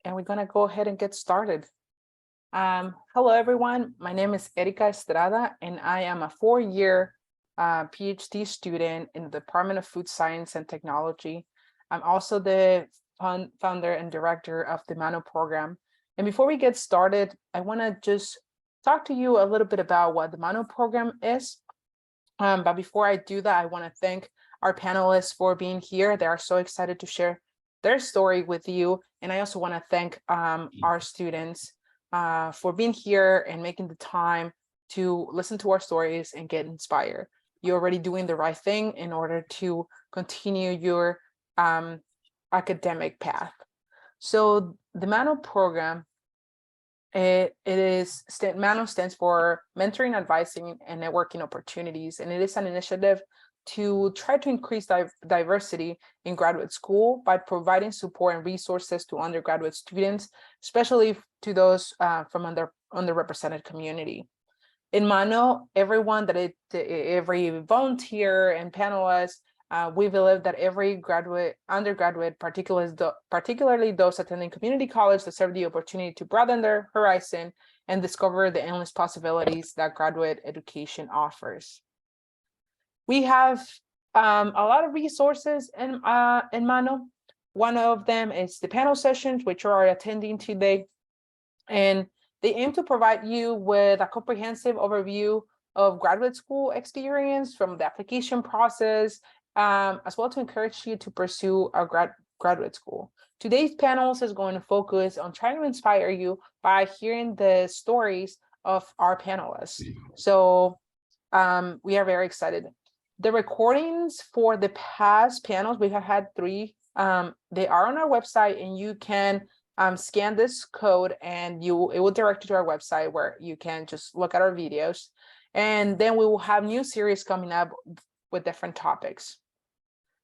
and we're gonna go ahead and get started. Hello, everyone. My name is Erika Estrada, and I am a four-year PhD student in the Department of Food Science and Technology. I'm also the founder and director of the MANO program. And before we get started, I want to just talk to you a little bit about what the MANO program is. But before I do that, I want to thank our panelists for being here. They are so excited to share their story with you. And I also want to thank our students for being here and making the time to listen to our stories and get inspired. You're already doing the right thing in order to continue your academic path. So the MANO program, MANO stands for Mentoring, Advising, and Networking Opportunities, and it is an initiative to try to increase diversity in graduate school by providing support and resources to undergraduate students, especially to those from underrepresented community. In MANO, every volunteer and panelist, we believe that every undergraduate, particularly those attending community college, deserve the opportunity to broaden their horizon and discover the endless possibilities that graduate education offers. We have a lot of resources in MANO. One of them is the panel sessions, which you are attending today. And they aim to provide you with a comprehensive overview of graduate school experience from the application process, as well to encourage you to pursue a graduate school. Today's panels is going to focus on trying to inspire you by hearing the stories of our panelists. So we are very excited. The recordings for the past panels, we have had 3. They are on our website, and you can scan this code and it will direct you to our website where you can just look at our videos. And then we will have new series coming up with different topics.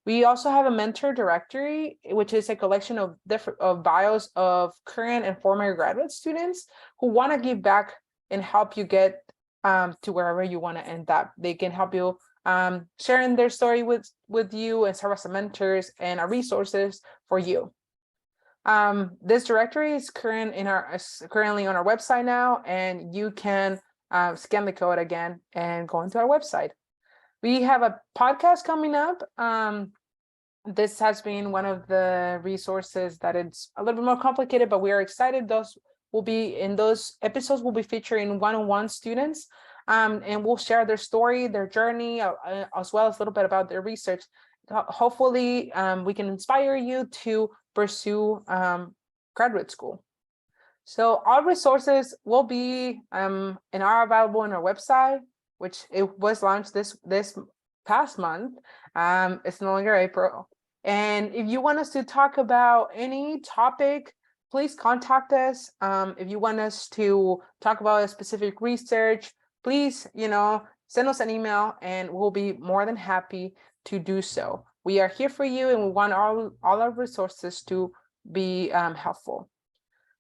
We also have a mentor directory, which is a collection of bios of current and former graduate students who want to give back and help you get to wherever you want to end up. They can help you sharing their story with you and serve as mentors and resources for you. This directory is currently on our website now, and you can scan the code again and go into our website. We have a podcast coming up. This has been one of the resources that it's a little bit more complicated, but we are excited. Those episodes will be featuring one-on-one students, and we'll share their story, their journey, as well as a little bit about their research. Hopefully, we can inspire you to pursue graduate school. So our resources will be and are available on our website, which it was launched this past month. It's no longer April. And if you want us to talk about any topic, please contact us. If you want us to talk about a specific research, please, send us an email, and we'll be more than happy to do so. We are here for you, and we want all our resources to be helpful.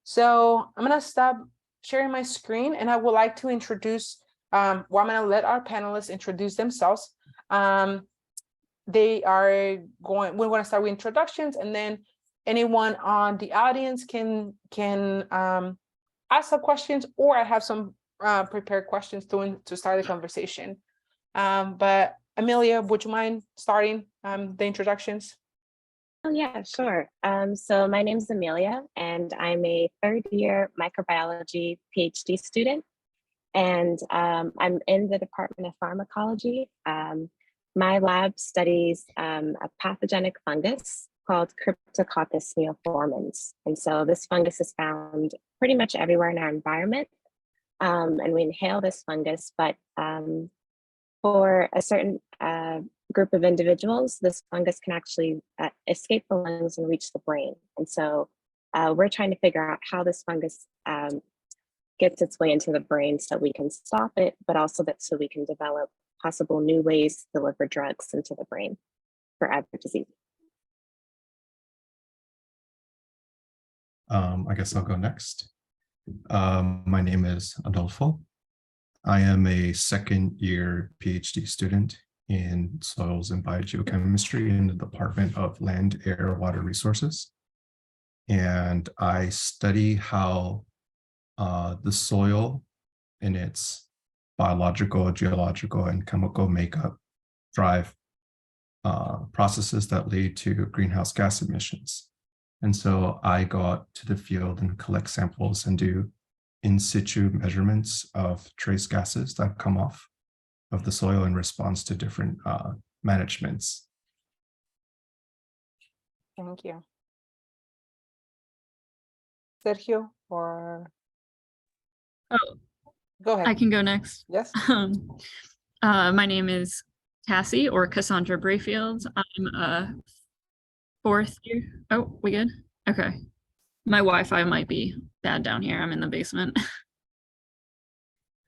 So I'm going to stop sharing my screen, and I would like to introduce, I'm going to let our panelists introduce themselves. We're going to start with introductions, and then anyone on the audience can ask some questions, or I have some prepared questions to start the conversation. But Amelia, would you mind starting the introductions? Oh, yeah, sure. So my name is Amelia, and I'm a third-year microbiology PhD student, and I'm in the Department of Pharmacology. My lab studies a pathogenic fungus called Cryptococcus neoformans. And so this fungus is found pretty much everywhere in our environment, and we inhale this fungus, but for a certain group of individuals, this fungus can actually escape the lungs and reach the brain. And so we're trying to figure out how this fungus gets its way into the brain so we can stop it, but also so we can develop possible new ways to deliver drugs into the brain for other diseases. I guess I'll go next. My name is Adolfo. I am a second-year PhD student in soils and biogeochemistry in the Department of Land, Air, Water Resources. and I study how the soil in its biological, geological, and chemical makeup drive processes that lead to greenhouse gas emissions. And so I go out to the field and collect samples and do in situ measurements of trace gases that come off of the soil in response to different managements. Thank you. Sergio, or Oh, go I ahead. can go next. Yes. My name is Cassie, or Cassandra Brayfield. I'm a fourth year. Oh, we good? Okay. My Wi-Fi might be bad down here. I'm in the basement.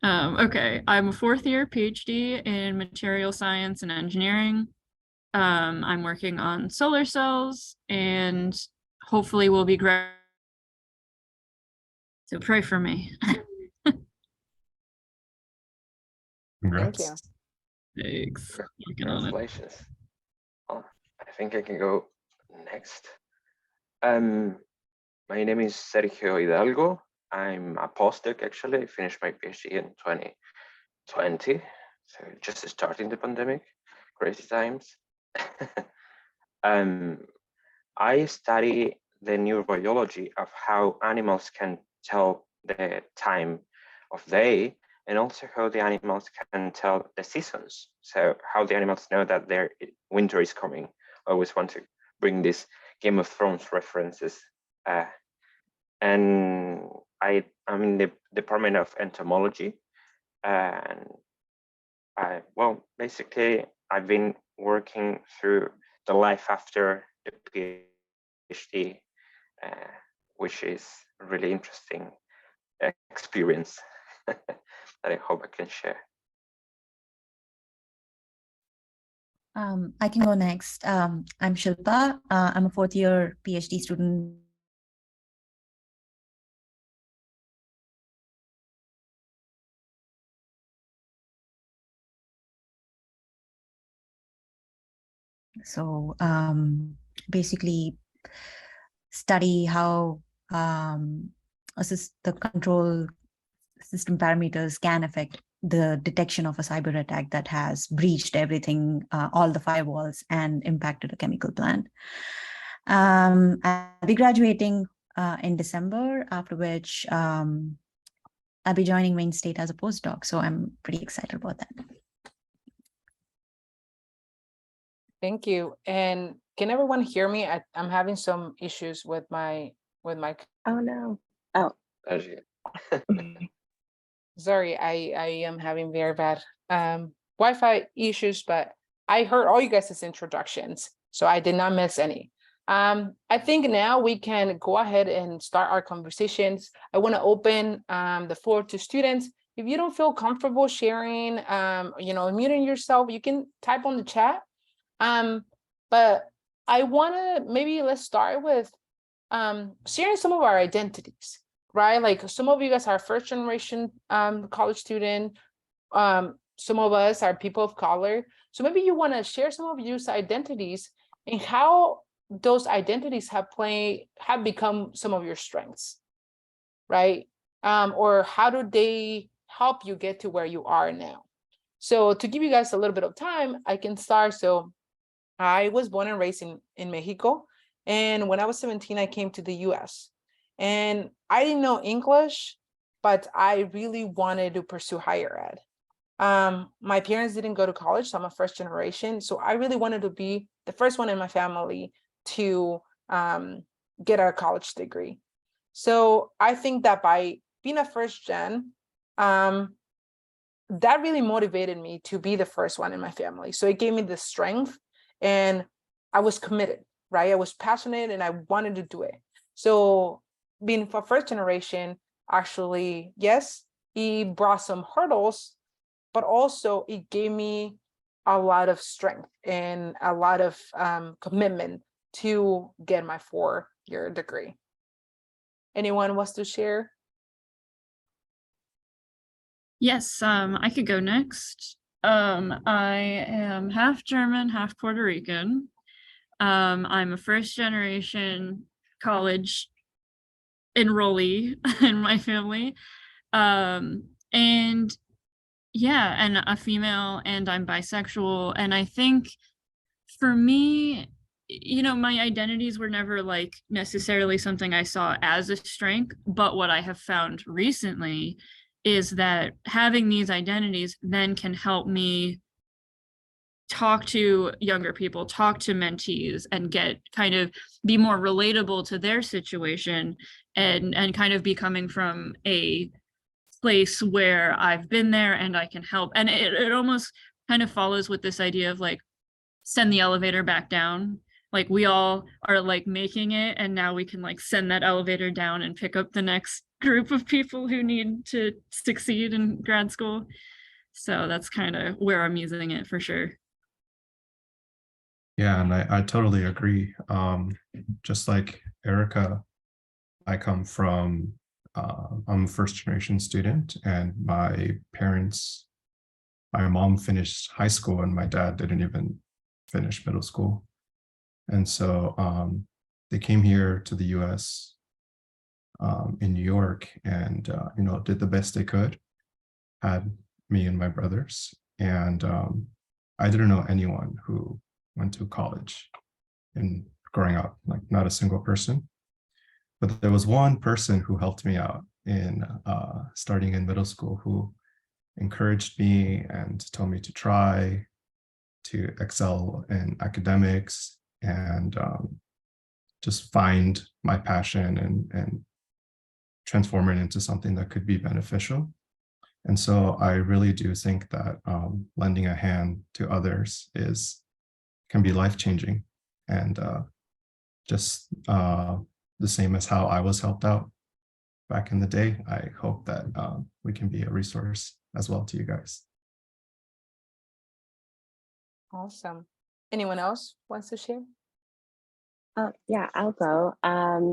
Okay, I'm a fourth year PhD in material science and engineering. I'm working on solar cells and hopefully we'll be great. So pray for me. Thank you. Congrats. Thanks. Working on it. Congratulations. Well, I think I can go next. My name is Sergio Hidalgo. I'm a postdoc actually. I finished my PhD in 2020. So just starting the pandemic, crazy times. I study the neurobiology of how animals can tell the time of day, and also how the animals can tell the seasons. So how the animals know that their winter is coming. I always want to bring this Game of Thrones references. And I'm in the Department of Entomology. And basically I've been working through the life after the PhD, which is a really interesting experience that I hope I can share. I can go next. I'm Shilpa. I'm a fourth year PhD student. So basically study how the control system parameters can affect the detection of a cyber attack that has breached everything, all the firewalls, and impacted a chemical plant. I'll be graduating in December, after which I'll be joining Wayne State as a postdoc. So I'm pretty excited about that. Thank you. And can everyone hear me? I'm having some issues with my Oh no. Oh. As you. Sorry, I am having very bad Wi-Fi issues, but I heard all you guys' introductions, so I did not miss any. I think now we can go ahead and start our conversations. I want to open the floor to students. If you don't feel comfortable sharing, muting yourself, you can type on the chat. But I want to let's start with sharing some of our identities, right? Like some of you guys are first generation college student. Some of us are people of color. So maybe you want to share some of your identities and how those identities have become some of your strengths, right? Or how do they help you get to where you are now? So to give you guys a little bit of time, I can start. So I was born and raised in Mexico. And when I was 17, I came to the US. And I didn't know English, but I really wanted to pursue higher ed. My parents didn't go to college, so I'm a first generation. So I really wanted to be the first one in my family to get a college degree. So I think that by being a first gen, that really motivated me to be the first one in my family. So it gave me the strength, and I was committed, right? I was passionate and I wanted to do it. So being for first generation, actually, yes, it brought some hurdles, but also it gave me a lot of strength and a lot of commitment to get my 4-year degree. Anyone wants to share? Yes, I could go next. I am half German, half Puerto Rican. I'm a first generation college enrollee in my family. And yeah, and a female, and I'm bisexual. And I think for me, my identities were never like necessarily something I saw as a strength, but what I have found recently is that having these identities then can help me talk to younger people, talk to mentees, and get kind of be more relatable to their situation, and kind of be coming from a place where I've been there and I can help. And it almost kind of follows with this idea of like, send the elevator back down. Like we all are like making it, and now we can like send that elevator down and pick up the next group of people who need to succeed in grad school. So that's kind of where I'm using it for sure. Yeah, and I totally agree. Just like Erica, I come from, I'm a first generation student, and my mom finished high school and my dad didn't even finish middle school. And so they came here to the US in New York and, did the best they could, had me and my brothers. And I didn't know anyone who went to college in growing up, like not a single person. But there was one person who helped me out in starting in middle school, who encouraged me and told me to try to excel in academics and just find my passion and transform it into something that could be beneficial. And so I really do think that lending a hand to others can be life-changing, and just the same as how I was helped out back in the day. I hope that we can be a resource as well to you guys. Awesome. Anyone else wants to share? Yeah, I'll go.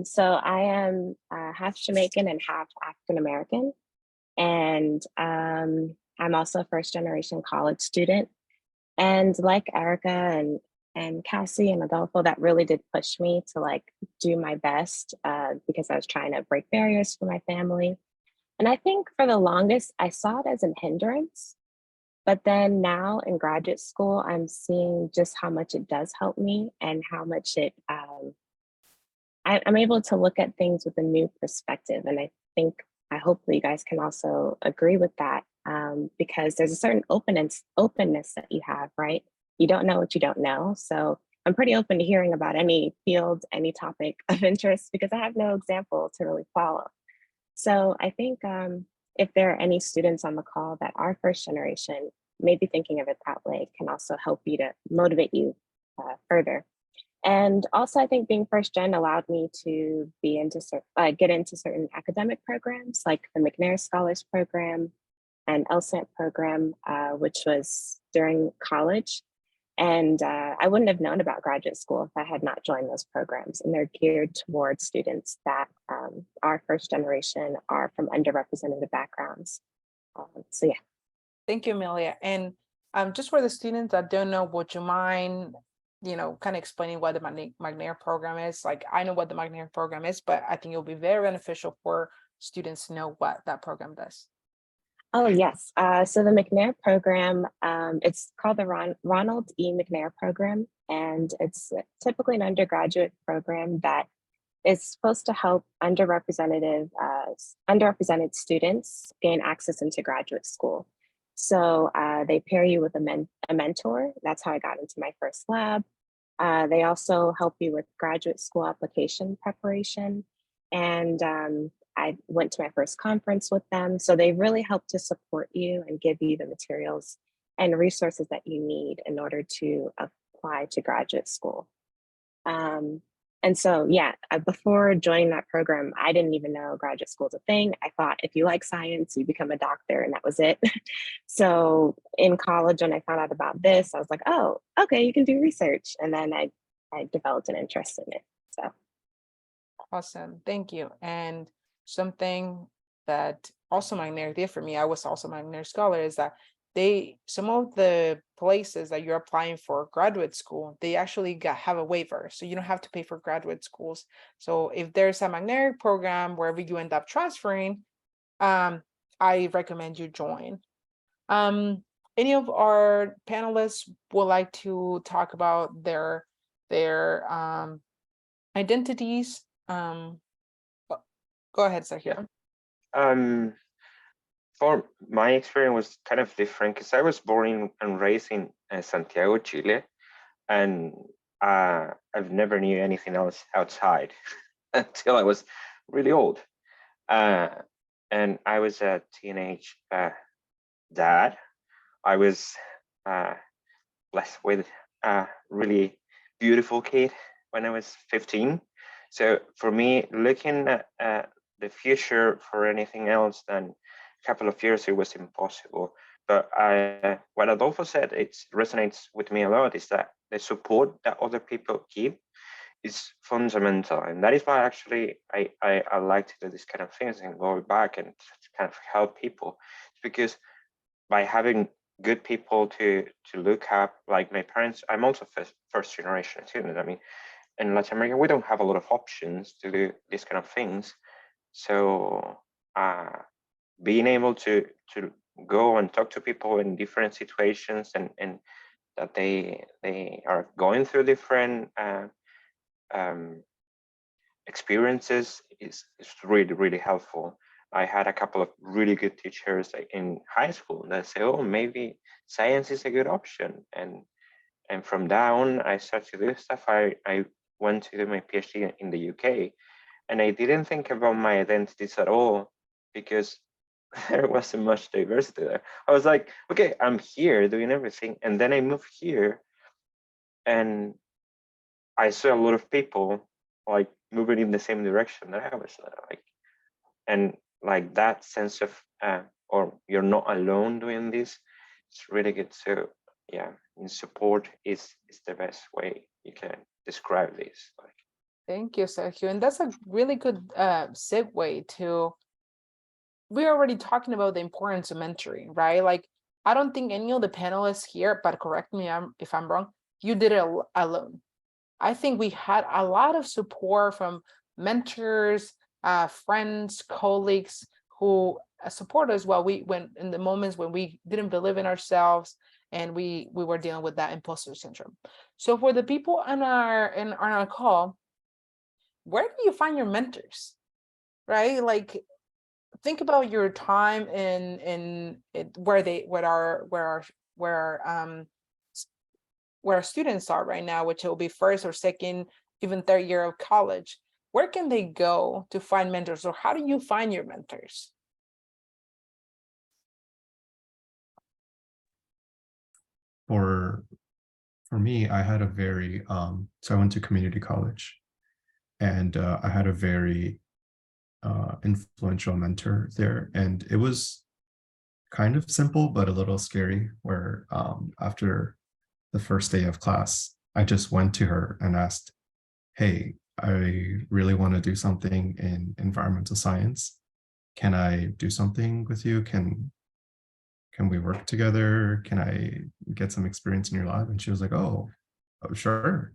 So I am half Jamaican and half African American, and I'm also a first generation college student. And like Erica and Cassie and Adolfo, that really did push me to like do my best because I was trying to break barriers for my family. And I think for the longest, I saw it as a hindrance. But then now in graduate school, I'm seeing just how much it does help me and how much I'm able to look at things with a new perspective. And I hopefully you guys can also agree with that, because there's a certain openness that you have, right? You don't know what you don't know. So I'm pretty open to hearing about any field, any topic of interest, because I have no example to really follow. So I think if there are any students on the call that are first generation, maybe thinking of it that way can also help you to motivate you further. And also, I think being first gen allowed me to get into certain academic programs like the McNair Scholars Program and LSAT program, which was during college. And I wouldn't have known about graduate school if I had not joined those programs. And they're geared towards students that are first generation, are from underrepresented backgrounds. So yeah. Thank you, Amelia. And just for the students that don't know, would you mind, kind of explaining what the McNair program is? Like, I know what the McNair program is, but I think it'll be very beneficial for students to know what that program does. Oh, yes. So the McNair program, it's called the Ronald E. McNair program, and it's typically an undergraduate program that is supposed to help underrepresented students gain access into graduate school. So they pair you with a mentor. That's how I got into my first lab. They also help you with graduate school application preparation. And I went to my first conference with them. So they really help to support you and give you the materials and resources that you need in order to apply to graduate school. And so, yeah, before joining that program, I didn't even know graduate school is a thing. I thought if you like science, you become a doctor, and that was it. So in college, when I found out about this, I was like, oh, okay, you can do research. And then I developed an interest in it. So Awesome. Thank you. And something that also McNair did for me, I was also McNair scholar, is that some of the places that you're applying for graduate school, they actually have a waiver, so you don't have to pay for graduate schools. So if there's a magnetic program wherever you end up transferring, I recommend you join. Any of our panelists would like to talk about their identities? Go ahead, Sergio. For my experience was kind of different because I was born and raised in Santiago, Chile, and I've never knew anything else outside until I was really old. And I was a teenage dad. I was blessed with a really beautiful kid when I was 15. So for me, looking at the future for anything else than a couple of years, it was impossible. But what Adolfo said, it resonates with me a lot, is that the support that other people give is fundamental. And that is why actually I like to do this kind of things and go back and kind of help people. It's because by having good people to look up, like my parents, I'm also first generation student. I mean, in Latin America, we don't have a lot of options to do these kind of things. So being able to go and talk to people in different situations and that they are going through different experiences is really, really helpful. I had a couple of really good teachers in high school that say, oh, maybe science is a good option. And from down, I started to do stuff. I went to do my PhD in the UK, and I didn't think about my identities at all because there wasn't much diversity there. I was like, okay, I'm here doing everything. And then I moved here and I saw a lot of people like moving in the same direction that I was like, and like that sense of, or you're not alone doing this, it's really good. So yeah, and support is the best way you can describe this. Like, Thank you, Sergio. And that's a really good segue to, we're already talking about the importance of mentoring, right? Like, I don't think any of the panelists here, but correct me if I'm wrong, you did it alone. I think we had a lot of support from mentors, friends, colleagues who support us while we went in the moments when we didn't believe in ourselves and we were dealing with that imposter syndrome. So for the people on our call, where do you find your mentors? Right? Like, think about your time in where our students are right now, which will be first or second, even third year of college. Where can they go to find mentors, or how do you find your mentors? For me, I had a very so I went to community college, and I had a very influential mentor there, and it was kind of simple but a little scary, where after the first day of class, I just went to her and asked, hey, I really want to do something in environmental science. Can I do something with you? Can we work together? Can I get some experience in your lab? And she was like, oh, sure.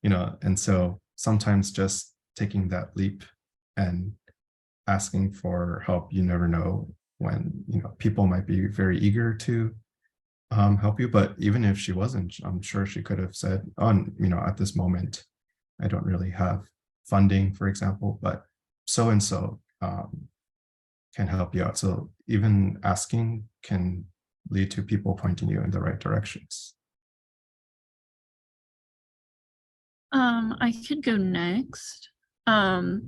And so sometimes just taking that leap and asking for help, you never know when, people might be very eager to help you. But even if she wasn't, I'm sure she could have said, at this moment, I don't really have funding, for example, but so-and-so can help you out. So even asking can lead to people pointing you in the right directions. I could go next. The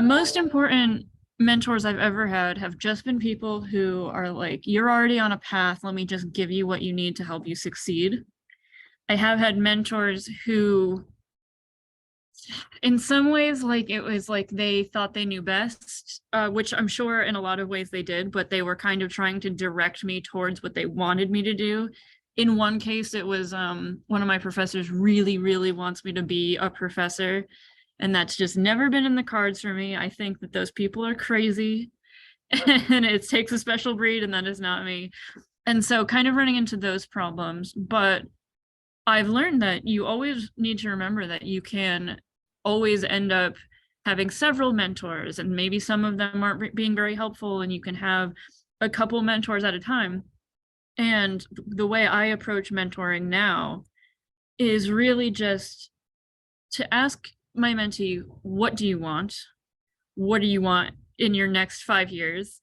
most important mentors I've ever had have just been people who are like, you're already on a path, let me just give you what you need to help you succeed. I have had mentors who, in some ways, like, it was like they thought they knew best, which I'm sure in a lot of ways they did, but they were kind of trying to direct me towards what they wanted me to do. In one case, it was one of my professors really, really wants me to be a professor, and that's just never been in the cards for me. I think that those people are crazy, and it takes a special breed, and that is not me. And so kind of running into those problems, but I've learned that you always need to remember that you can always end up having several mentors, and maybe some of them aren't being very helpful, and you can have a couple mentors at a time. And the way I approach mentoring now is really just to ask my mentee, what do you want? What do you want in your next 5 years?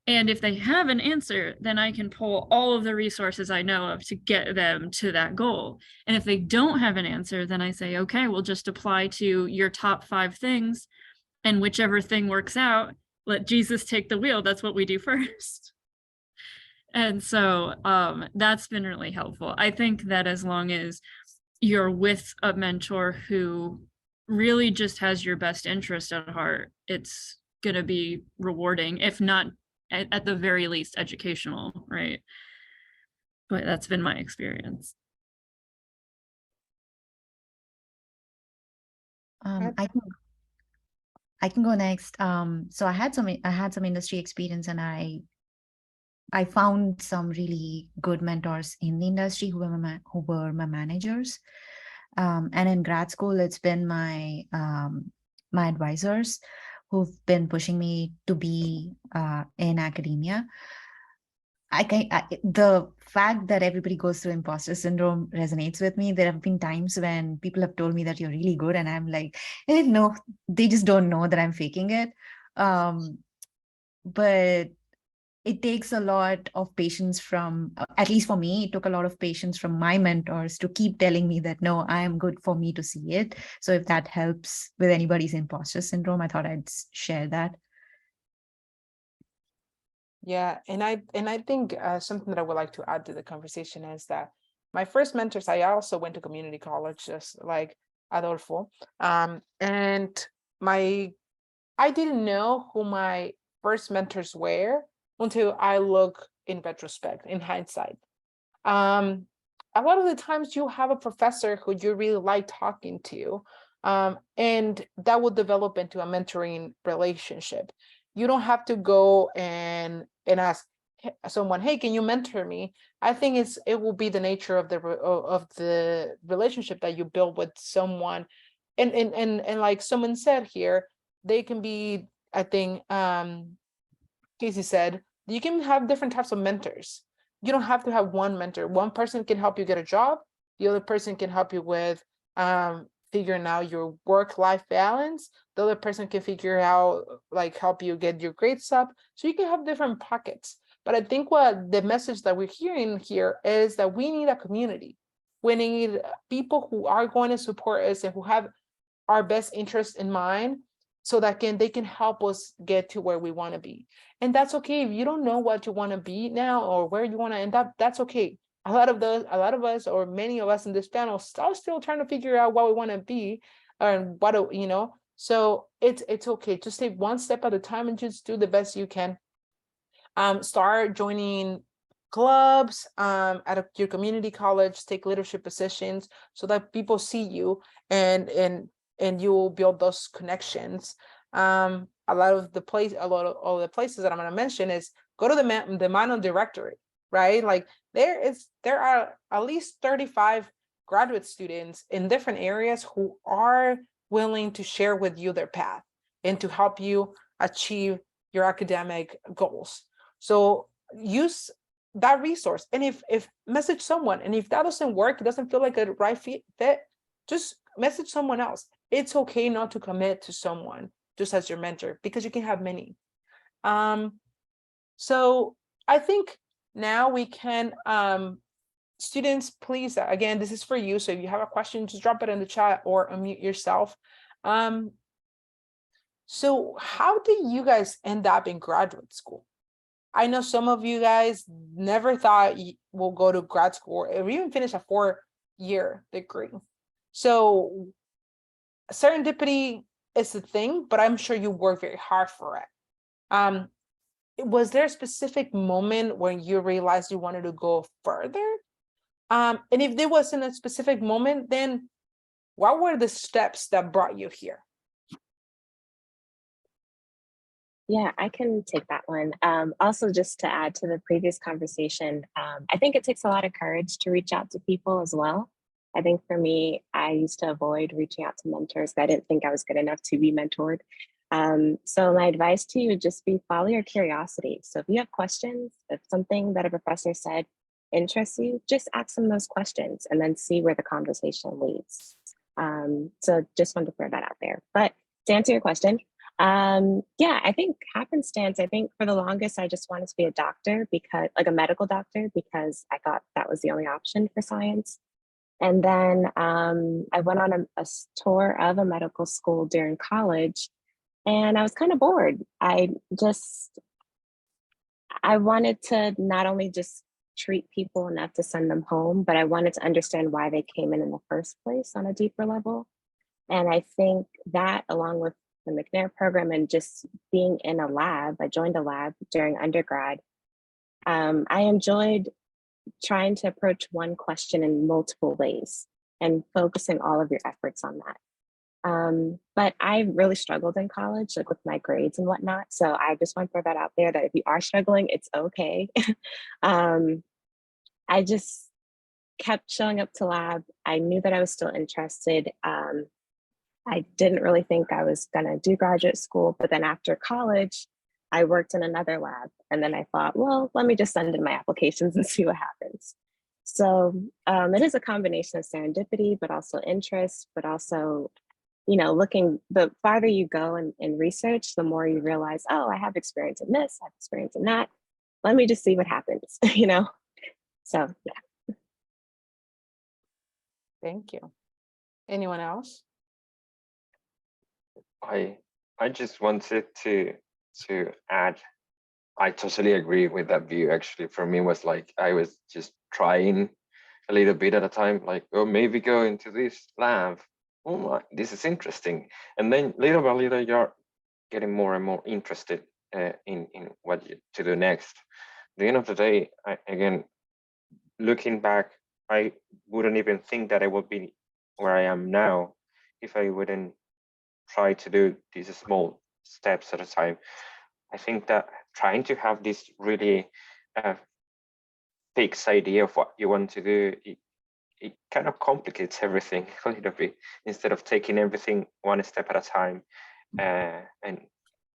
And if they have an answer, then I can pull all of the resources I know of to get them to that goal. And if they don't have an answer, then I say, okay, we'll just apply to your top 5 things, and whichever thing works out, let Jesus take the wheel. That's what we do first. And so that's been really helpful. I think that as long as you're with a mentor who really just has your best interest at heart, it's going to be rewarding, if not at the very least educational, right? But that's been my experience. I can go next. So I had some industry experience, and I found some really good mentors in the industry who were my managers. And in grad school, it's been my my advisors who've been pushing me to be in academia. The fact that everybody goes through imposter syndrome resonates with me. There have been times when people have told me that you're really good, and I'm like, no, they just don't know that I'm faking it. But it takes a lot of patience from, at least for me, it took a lot of patience from my mentors to keep telling me that, no, I am good, for me to see it. So if that helps with anybody's imposter syndrome, I thought I'd share that. Yeah, and I think something that I would like to add to the conversation is that my first mentors, I also went to community college, just like Adolfo. And I didn't know who my first mentors were until I look in retrospect, in hindsight. A lot of the times you have a professor who you really like talking to, and that will develop into a mentoring relationship. You don't have to go and ask someone, hey, can you mentor me? I think it will be the nature of the relationship that you build with someone. And like someone said here, they can be, I think Casey said, you can have different types of mentors. You don't have to have one mentor. One person can help you get a job. The other person can help you with figuring out your work-life balance. The other person can figure out, like, help you get your grades up. So you can have different pockets. But I think what the message that we're hearing here is that we need a community. We need people who are going to support us and who have our best interest in mind, so that they can help us get to where we want to be. And that's okay. If you don't know what you want to be now or where you want to end up, that's okay. A lot of us, or many of us in this panel, are still trying to figure out what we want to be, and what, so it's okay. Just take one step at a time and just do the best you can. Start joining clubs at your community college, take leadership positions so that people see you, and you will build those connections. A lot of the places that I'm going to mention is go to the Mano directory, right? Like there are at least 35 graduate students in different areas who are willing to share with you their path and to help you achieve your academic goals. So use that resource. And if message someone, and if that doesn't work, it doesn't feel like a right fit, just message someone else. It's okay not to commit to someone just as your mentor, because you can have many. So I think now we can, students, please, again, this is for you. So if you have a question, just drop it in the chat or unmute yourself. So how did you guys end up in graduate school? I know some of you guys never thought you will go to grad school or even finish a 4-year degree. So serendipity is the thing, but I'm sure you work very hard for it. Was there a specific moment when you realized you wanted to go further? And if there wasn't a specific moment, then what were the steps that brought you here? Yeah, I can take that one. Also, just to add to the previous conversation, I think it takes a lot of courage to reach out to people as well. I think for me, I used to avoid reaching out to mentors. I didn't think I was good enough to be mentored. So my advice to you would just be follow your curiosity. So if you have questions, if something that a professor said interests you, just ask them those questions and then see where the conversation leads. So just wanted to throw that out there. But to answer your question, yeah, I think happenstance, I think for the longest, I just wanted to be a doctor because like a medical doctor, because I thought that was the only option for science. And then I went on a tour of a medical school during college and I was kind of bored. I wanted to not only just treat people enough to send them home, but I wanted to understand why they came in the first place on a deeper level. And I think that along with the McNair program and just being in a lab, I joined a lab during undergrad. I enjoyed trying to approach one question in multiple ways and focusing all of your efforts on that. But I really struggled in college, like with my grades and whatnot. So I just want to throw that out there that if you are struggling, it's okay. I just kept showing up to lab. I knew that I was still interested. I didn't really think I was going to do graduate school, but then after college, I worked in another lab. And then I thought, well, let me just send in my applications and see what happens. So it is a combination of serendipity, but also interest, but also, you know, the farther you go in research, the more you realize, oh, I have experience in this, I have experience in that. Let me just see what happens, you know? So, yeah. Thank you. Anyone else? I just wanted to add, I totally agree with that view. Actually, for me, was like I was just trying a little bit at a time, like, oh, maybe go into this lab. Oh my, this is interesting. And then little by little, you're getting more and more interested in what to do next. At the end of the day, again, looking back, I wouldn't even think that I would be where I am now if I wouldn't try to do these small steps at a time. I think that trying to have this really fixed idea of what you want to do, it kind of complicates everything a little bit instead of taking everything one step at a time. And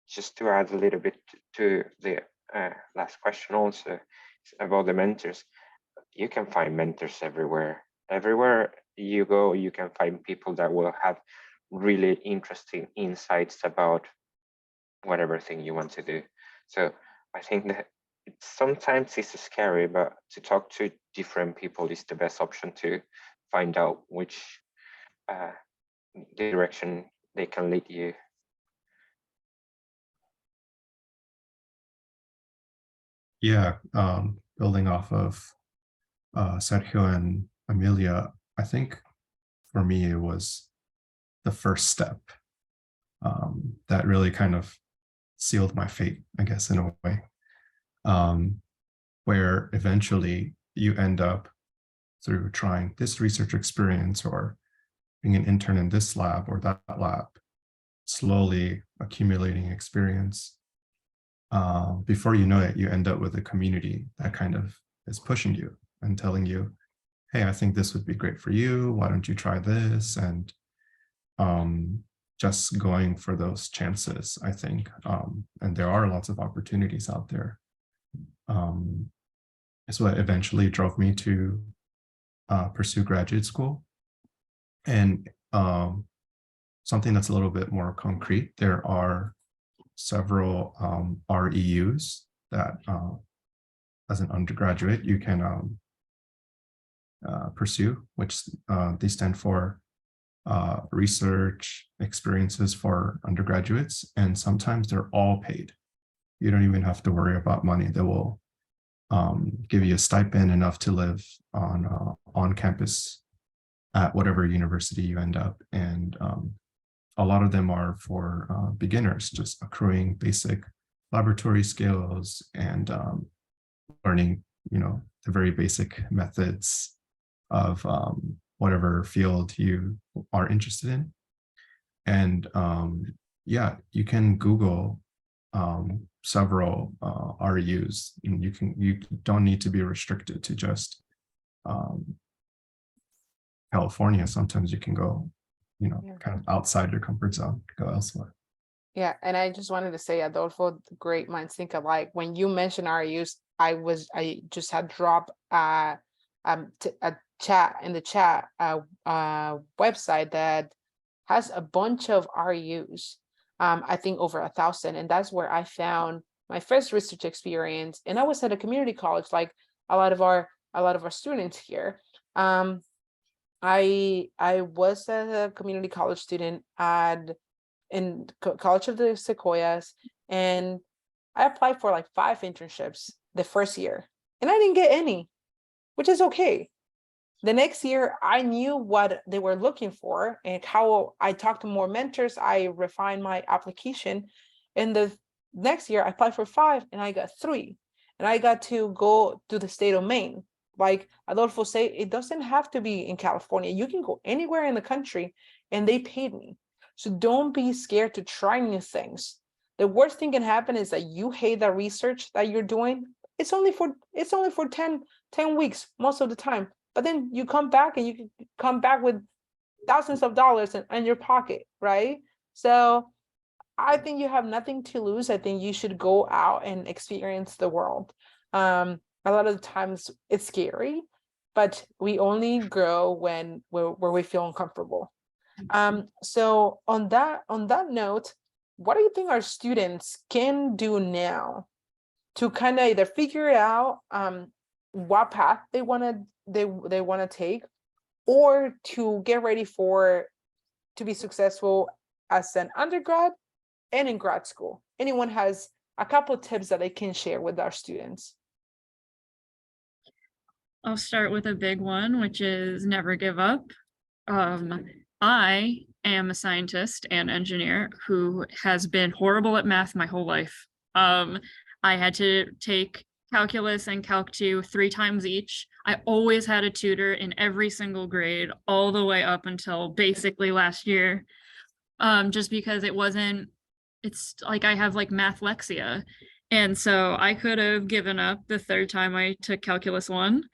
just to add a little bit to the last question also about the mentors, you can find mentors everywhere. Everywhere you go, you can find people that will have really interesting insights about whatever thing you want to do. So I think that sometimes it's scary, but to talk to different people is the best option to find out which direction they can lead you. Yeah, building off of Sergio and Amelia, I think for me it was the first step that really kind of sealed my fate, I guess, in a way, where eventually you end up through trying this research experience or being an intern in this lab or that lab, slowly accumulating experience. Before you know it, you end up with a community that kind of is pushing you and telling you, hey, I think this would be great for you. Why don't you try this? And just going for those chances, I think. And there are lots of opportunities out there. It's what eventually drove me to pursue graduate school. And something that's a little bit more concrete, there are several REUs that as an undergraduate you can pursue, which they stand for research experiences for undergraduates, and sometimes they're all paid. You don't even have to worry about money. They will give you a stipend enough to live on campus at whatever university you end up. And a lot of them are for beginners, just accruing basic laboratory skills and learning, the very basic methods of whatever field you are interested in. And yeah, you can Google several RUs, and you don't need to be restricted to just California. Sometimes you can go, kind of outside your comfort zone, go elsewhere. Yeah, and I just wanted to say, Adolfo, great minds think alike. When you mentioned RUs, I just had dropped a chat in the chat website that has a bunch of RUs. I think over 1,000, and that's where I found my first research experience. And I was at a community college, like a lot of our students here. I was a community college student in College of the Sequoias, and I applied for like 5 internships the first year, and I didn't get any, which is okay. The next year, I knew what they were looking for and how I talked to more mentors. I refined my application. And the next year, I applied for 5 and I got 3. And I got to go to the state of Maine. Like Adolfo said, it doesn't have to be in California. You can go anywhere in the country, and they paid me. So don't be scared to try new things. The worst thing can happen is that you hate the research that you're doing. It's only for 10 weeks most of the time. But then you come back and you can come back with thousands of dollars in your pocket, right? So I think you have nothing to lose. I think you should go out and experience the world. A lot of the times it's scary, but we only grow where we feel uncomfortable. So on that note, what do you think our students can do now to kind of either figure out what path they want to take, or to get ready to be successful as an undergrad and in grad school? Anyone has a couple of tips that they can share with our students? I'll start with a big one, which is never give up. I am a scientist and engineer who has been horrible at math my whole life. I had to take calculus and calc 2 3 times each. I always had a tutor in every single grade all the way up until basically last year, just because it's like I have like mathlexia. And so I could have given up the 3rd time I took calculus 1.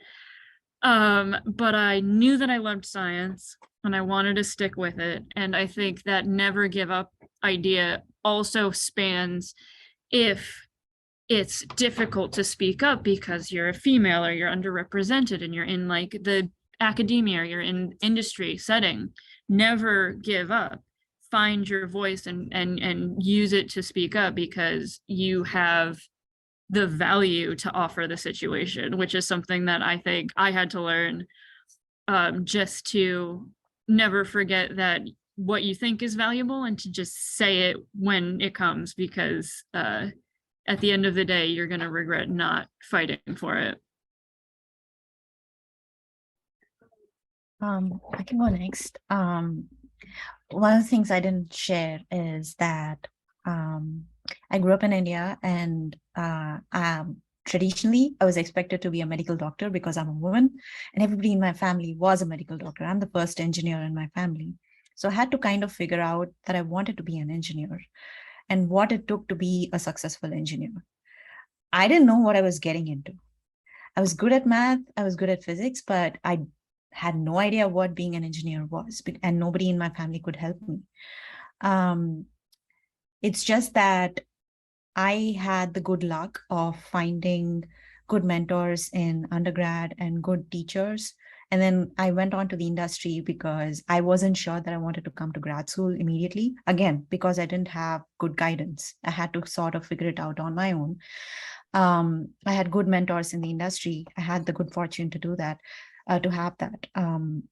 But I knew that I loved science and I wanted to stick with it. And I think that never give up idea also spans if it's difficult to speak up because you're a female or you're underrepresented and you're in like the academia or you're in industry setting. Never give up. Find your voice and use it to speak up, because you have the value to offer the situation, which is something that I think I had to learn, just to never forget that what you think is valuable and to just say it when it comes, because at the end of the day, you're going to regret not fighting for it. I can go next. One of the things I didn't share is that I grew up in India, and traditionally I was expected to be a medical doctor because I'm a woman, and everybody in my family was a medical doctor. I'm the first engineer in my family. So I had to kind of figure out that I wanted to be an engineer and what it took to be a successful engineer. I didn't know what I was getting into. I was good at math, I was good at physics, but I had no idea what being an engineer was, and nobody in my family could help me. It's just that I had the good luck of finding good mentors in undergrad and good teachers. And then I went on to the industry because I wasn't sure that I wanted to come to grad school immediately. Again, because I didn't have good guidance. I had to sort of figure it out on my own. I had good mentors in the industry. I had the good fortune to do that, to have that. And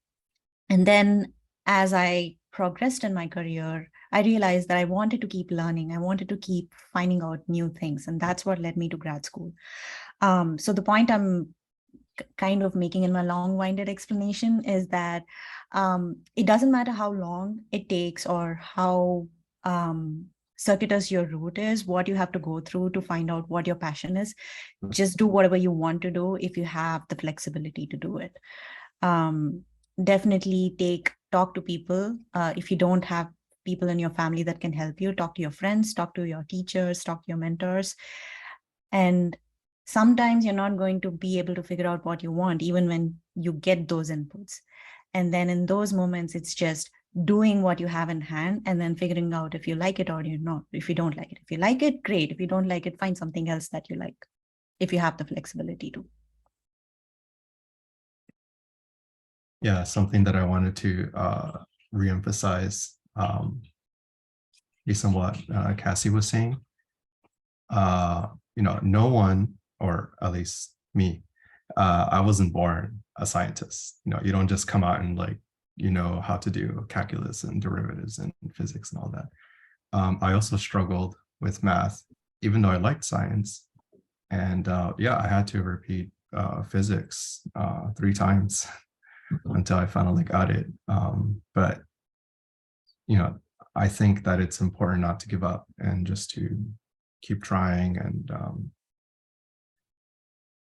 then as I progressed in my career, I realized that I wanted to keep learning. I wanted to keep finding out new things. And that's what led me to grad school. So the point I'm kind of making in my long-winded explanation is that it doesn't matter how long it takes or how circuitous your route is, what you have to go through to find out what your passion is. Just do whatever you want to do if you have the flexibility to do it. Definitely talk to people. If you don't have people in your family that can help you. Talk to your friends, talk to your teachers, talk to your mentors. And sometimes you're not going to be able to figure out what you want, even when you get those inputs. And then in those moments, it's just doing what you have in hand and then figuring out if you like it or you're not, if you don't like it. If you like it, great. If you don't like it, find something else that you like, if you have the flexibility to. Yeah, something that I wanted to reemphasize based on what Cassie was saying. No one, or at least me, I wasn't born a scientist. You don't just come out and how to do calculus and derivatives and physics and all that. I also struggled with math, even though I liked science. And I had to repeat physics 3 times until I finally got it. But I think that it's important not to give up and just to keep trying. And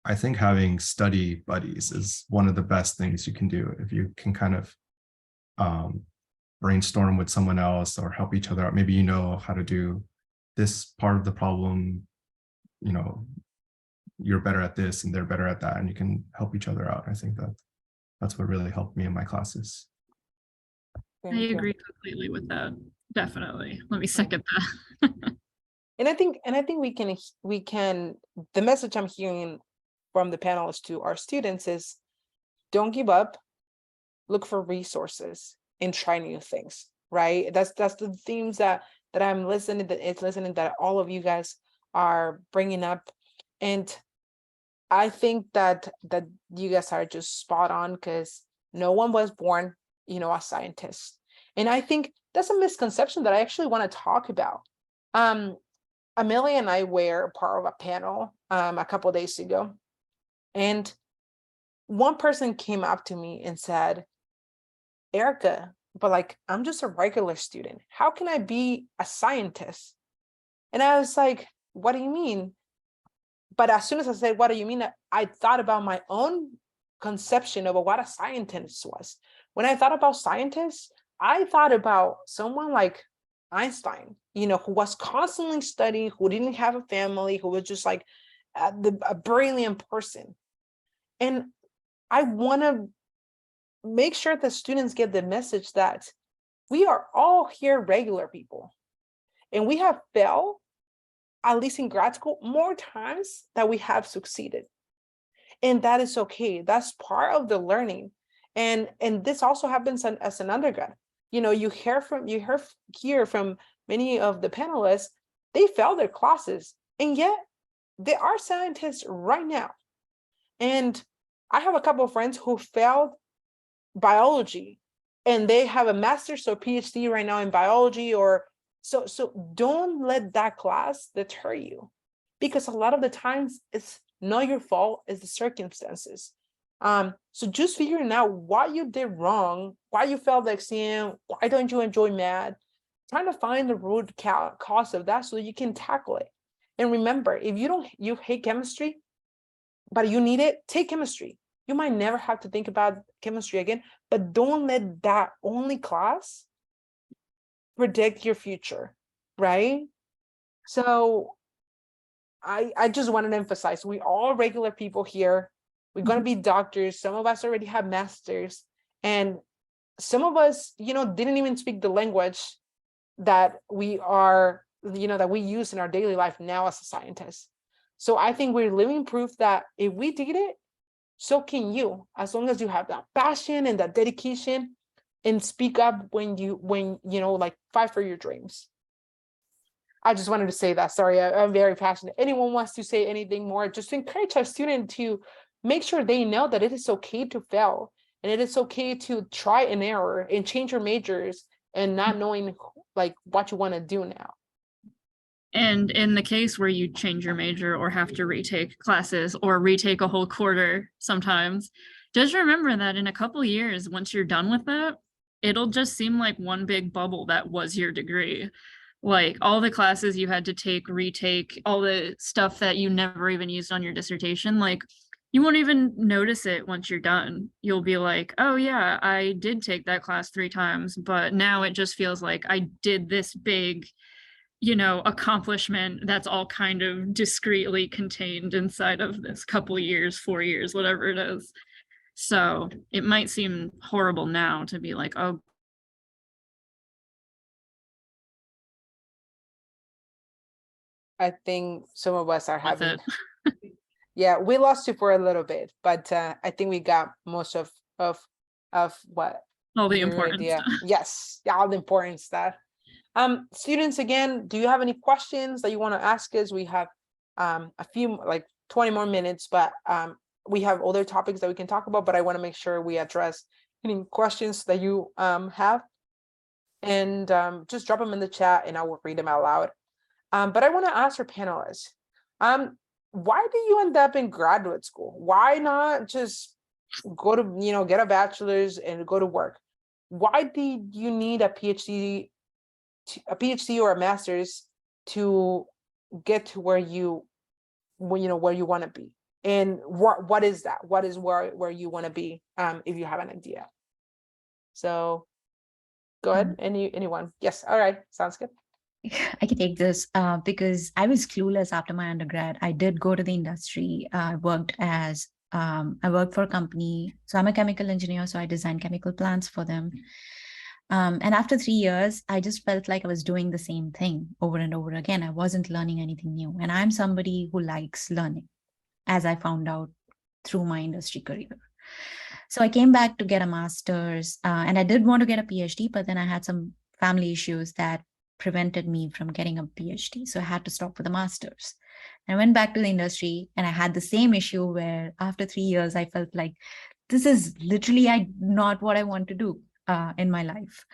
I think having study buddies is one of the best things you can do. If you can kind of brainstorm with someone else or help each other out. Maybe you know how to do this part of the problem, you're better at this and they're better at that, and you can help each other out. I think that's what really helped me in my classes. I agree completely with that. Definitely. Let me second that. And I think we can, the message I'm hearing from the panelists to our students is, don't give up, look for resources and try new things, right? That's the themes that I'm listening, that all of you guys are bringing up. And I think that you guys are just spot on, because no one was born, a scientist. And I think that's a misconception that I actually want to talk about. Amelia and I were part of a panel a couple of days ago, and one person came up to me and said, Erica, but I'm just a regular student. How can I be a scientist? And I was like, what do you mean? But as soon as I said, what do you mean? I thought about my own conception of what a scientist was. When I thought about scientists, I thought about someone like Einstein, who was constantly studying, who didn't have a family, who was just a brilliant person. And I want to make sure that students get the message that we are all here regular people, and we have failed, at least in grad school, more times than we have succeeded. And that is okay. That's part of the learning. And this also happens as an undergrad. You hear from many of the panelists, they failed their classes, and yet they are scientists right now. And I have a couple of friends who failed biology, and they have a master's or PhD right now in biology. Or so don't let that class deter you, because a lot of the times it's not your fault, it's the circumstances. So just figuring out what you did wrong, why you failed the exam, why don't you enjoy math, trying to find the root cause of that so you can tackle it. And remember, if you hate chemistry, but you need it, take chemistry. You might never have to think about chemistry again, but don't let that only class predict your future, right? So I just wanted to emphasize, we all regular people here. We're going to be doctors. Some of us already have masters, and some of us, didn't even speak the language that we are, that we use in our daily life now as a scientist. So I think we're living proof that if we did it, so can you, as long as you have that passion and that dedication, and speak up when fight for your dreams. I just wanted to say that. Sorry, I'm very passionate. Anyone wants to say anything more, just to encourage our student to make sure they know that it is okay to fail, and it is okay to try and error and change your majors and not knowing what you want to do now. And in the case where you change your major or have to retake classes or retake a whole quarter sometimes, just remember that in a couple of years, once you're done with that, it'll just seem like one big bubble that was your degree. Like all the classes you had to take, retake, all the stuff that you never even used on your dissertation, you won't even notice it once you're done. You'll be like, oh yeah, I did take that class 3 times, but now it just feels like I did this big, you know, accomplishment that's all kind of discreetly contained inside of this couple years, 4 years, whatever it is. So it might seem horrible now to be like, oh, I think some of us are with having, it. yeah, we lost you for a little bit, but I think we got most of what All the your important idea. stuff. Yes, yeah, all the important stuff. Students, again, do you have any questions that you want to ask us? We have a few, like 20 more minutes, but we have other topics that we can talk about, but I want to make sure we address any questions that you have, and just drop them in the chat and I will read them out loud. But I want to ask our panelists, why did you end up in graduate school? Why not just go to, you know, get a bachelor's and go to work? Why did you need a PhD or a master's to get to where you where you want to be? And what is that? What is where you want to be, if you have an idea? So go ahead, anyone. Yes, all right, sounds good. I can take this because I was clueless after my undergrad. I did go to the industry. I worked for a company. So I'm a chemical engineer, so I design chemical plants for them. And after 3 years, I just felt like I was doing the same thing over and over again. I wasn't learning anything new. And I'm somebody who likes learning, as I found out through my industry career. So I came back to get a master's, and I did want to get a PhD, but then I had some family issues that prevented me from getting a PhD. So I had to stop for the master's. I went back to the industry and I had the same issue where after 3 years, I felt like this is literally not what I want to do in my life.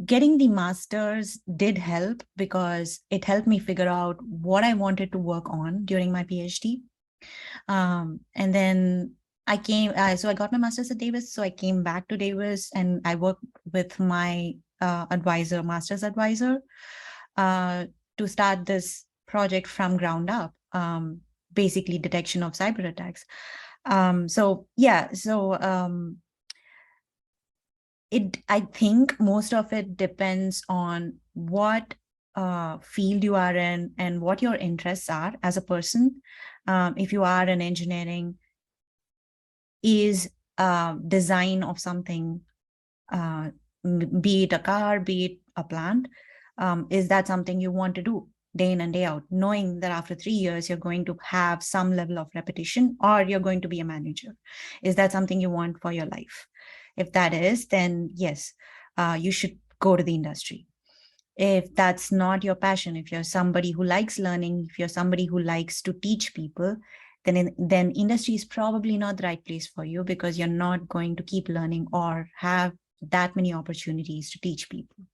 Getting the master's did help because it helped me figure out what I wanted to work on during my PhD. And then I got my master's at Davis. So I came back to Davis and I worked with my master's advisor, to start this project from ground up, basically detection of cyber attacks. I think most of it depends on what field you are in and what your interests are as a person. If you are in engineering, is design of something, be it a car, be it a plant, is that something you want to do day in and day out, knowing that after 3 years, you're going to have some level of repetition or you're going to be a manager? Is that something you want for your life? If that is, then yes, you should go to the industry. If that's not your passion, if you're somebody who likes learning, if you're somebody who likes to teach people, then industry is probably not the right place for you, because you're not going to keep learning or have that many opportunities to teach people.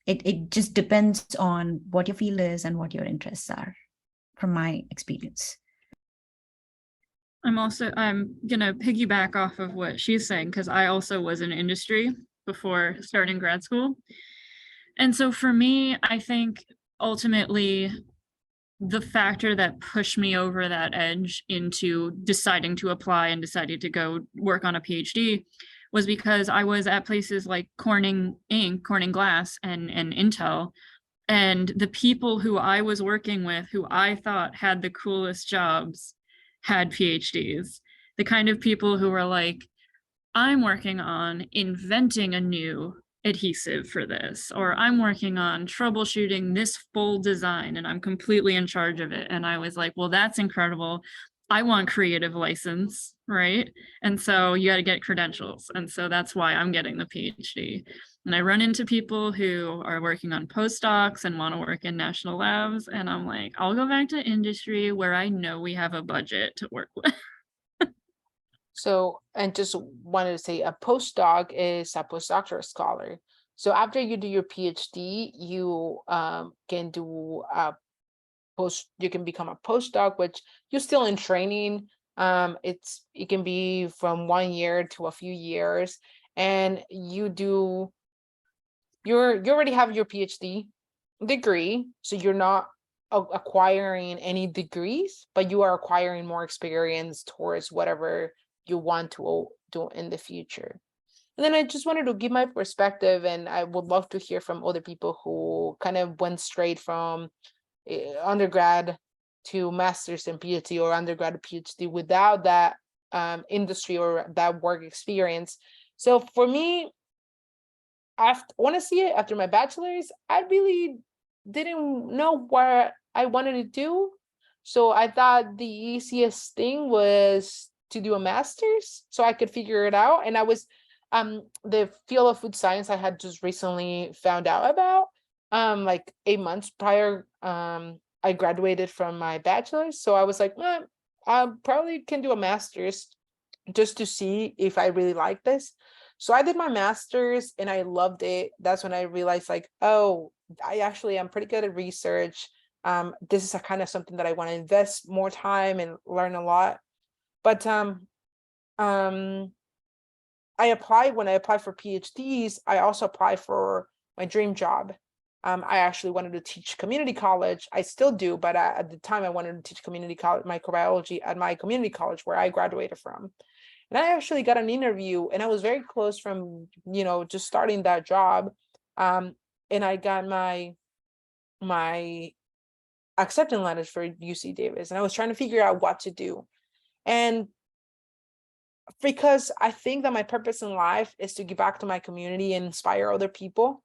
It just depends on what your field is and what your interests are, from my experience. I'm gonna piggyback off of what she's saying, because I also was in industry before starting grad school. And so for me, I think ultimately the factor that pushed me over that edge into deciding to apply and deciding to go work on a PhD was because I was at places like Corning Inc., Corning Glass, and Intel. And the people who I was working with, who I thought had the coolest jobs, had PhDs. The kind of people who were like, I'm working on inventing a new adhesive for this, or I'm working on troubleshooting this full design and I'm completely in charge of it. And I was like, well, that's incredible. I want creative license, right? And so you got to get credentials. And so that's why I'm getting the PhD. And I run into people who are working on postdocs and want to work in national labs. And I'm like, I'll go back to industry where I know we have a budget to work with. So, and just wanted to say, a postdoc is a postdoctoral scholar. So after you do your PhD, you can do you can become a postdoc, which you're still in training. It can be from 1 year to a few years, and you already have your PhD degree, so you're not acquiring any degrees, but you are acquiring more experience towards whatever you want to do in the future. And then I just wanted to give my perspective, and I would love to hear from other people who kind of went straight from undergrad to master's and PhD, or undergrad to PhD without that industry or that work experience. So for me, honestly, after my bachelor's, I really didn't know what I wanted to do. So I thought the easiest thing was to do a master's so I could figure it out. And I was the field of food science I had just recently found out about like 8 months prior. I graduated from my bachelor's. So I was like, I probably can do a master's just to see if I really like this. So I did my master's and I loved it. That's when I realized, like, oh, I actually am pretty good at research. This is a kind of something that I want to invest more time and learn a lot. But when I applied for PhDs, I also applied for my dream job. I actually wanted to teach community college. I still do, but at the time I wanted to teach community college microbiology at my community college where I graduated from. And I actually got an interview, and I was very close from, just starting that job. And I got my acceptance letters for UC Davis, and I was trying to figure out what to do. And because I think that my purpose in life is to give back to my community and inspire other people,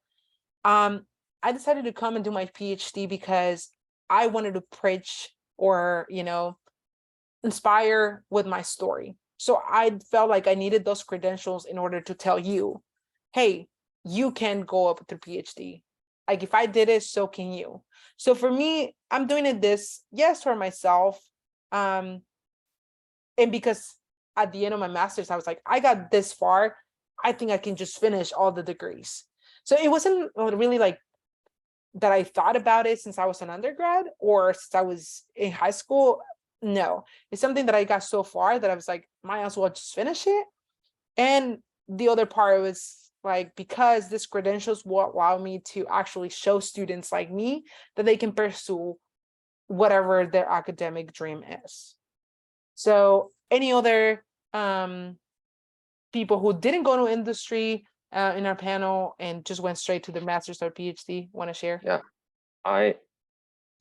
I decided to come and do my PhD because I wanted to preach or, inspire with my story. So I felt like I needed those credentials in order to tell you, hey, you can go up to PhD. Like if I did it, so can you. So for me, I'm doing it yes, for myself. And because at the end of my master's, I was like, I got this far. I think I can just finish all the degrees. So it wasn't really like that I thought about it since I was an undergrad or since I was in high school. No, it's something that I got so far that I was like, might as well just finish it. And the other part was like, because this credentials will allow me to actually show students like me that they can pursue whatever their academic dream is. So any other people who didn't go to industry in our panel and just went straight to the master's or PhD want to share? Yeah, I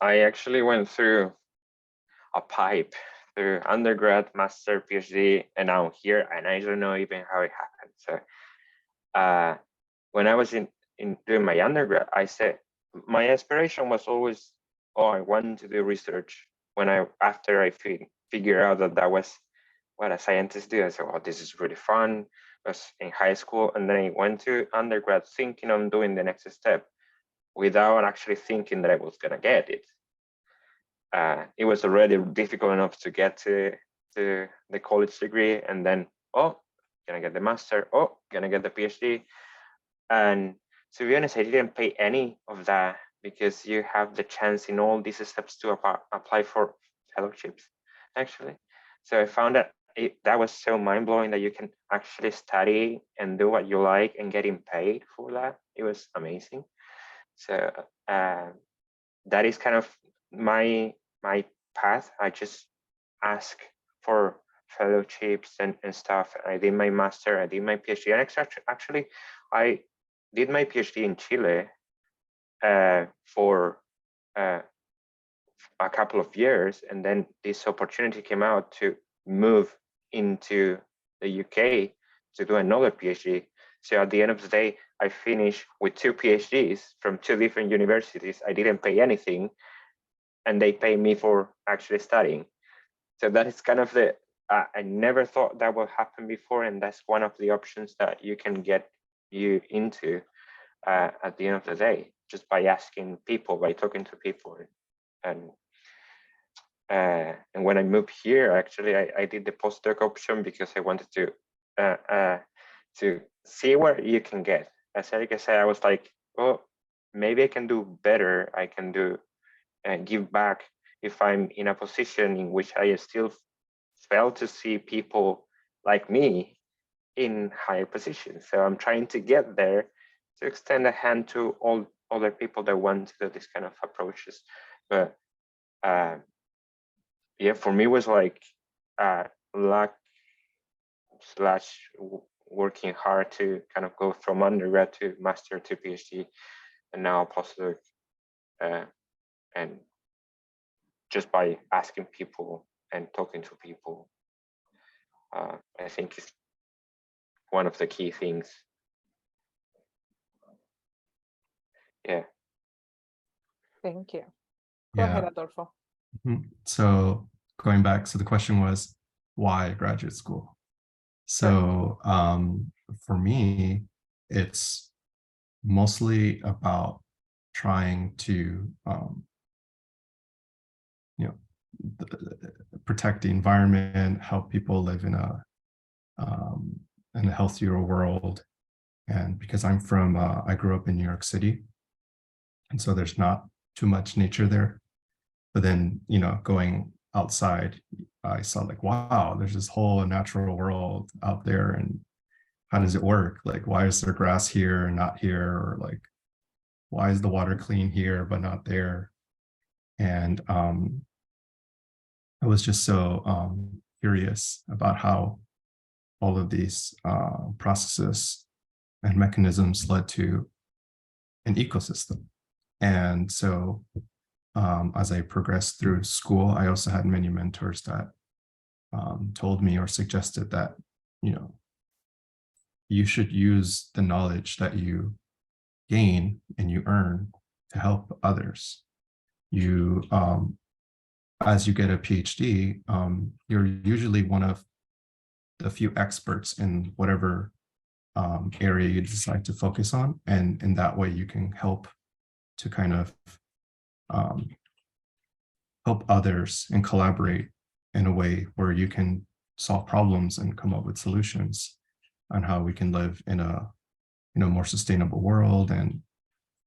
actually went through a pipe through undergrad, master, PhD, and now here, and I don't know even how it happened. So when I was in doing my undergrad, I said my aspiration was always, I wanted to do research. After I figured out that was what a scientist do, I said, well, this is really fun. I was in high school, and then I went to undergrad thinking I'm doing the next step without actually thinking that I was gonna get it. It was already difficult enough to get to the college degree, and then, gonna get the master, gonna get the PhD. And to be honest, I didn't pay any of that because you have the chance in all these steps to apply for fellowships, actually. So I found that that was so mind-blowing that you can actually study and do what you like and getting paid for that. It was amazing. So that is kind of my path. I just ask for fellowships and stuff. I did my master, I did my PhD, and actually I did my PhD in Chile for a couple of years, and then this opportunity came out to move into the UK to do another PhD. So at the end of the day, I finished with 2 PhDs from 2 different universities. I didn't pay anything, and they pay me for actually studying. So that is kind of I never thought that would happen before, and that's one of the options that you can get you into at the end of the day, just by asking people, by talking to people. And when I moved here, actually, I did the postdoc option because I wanted to see where you can get. As Erika said, I was like, oh, maybe I can do better. I can do give back if I'm in a position in which I still fail to see people like me in higher positions. So I'm trying to get there to extend a hand to all other people that want to do this kind of approaches. But yeah, for me was like luck / working hard to kind of go from undergrad to master to PhD, and now postdoc, and just by asking people and talking to people, I think is one of the key things. Yeah. Thank you. Go Yeah. ahead, Adolfo. So going back, so the question was, why graduate school? So for me, it's mostly about trying to protect the environment, help people live in a healthier world. And because I'm from, I grew up in New York City, and so there's not too much nature there. But then, going outside, I saw like, wow, there's this whole natural world out there, and how does it work? Like, why is there grass here and not here? Or like, why is the water clean here but not there? And I was just so curious about how all of these processes and mechanisms led to an ecosystem. And so as I progressed through school, I also had many mentors that told me or suggested that, you should use the knowledge that you gain and you earn to help others. You, as you get a PhD, you're usually one of the few experts in whatever area you decide to focus on. And in that way, you can help to kind of help others and collaborate in a way where you can solve problems and come up with solutions on how we can live in a more sustainable world. And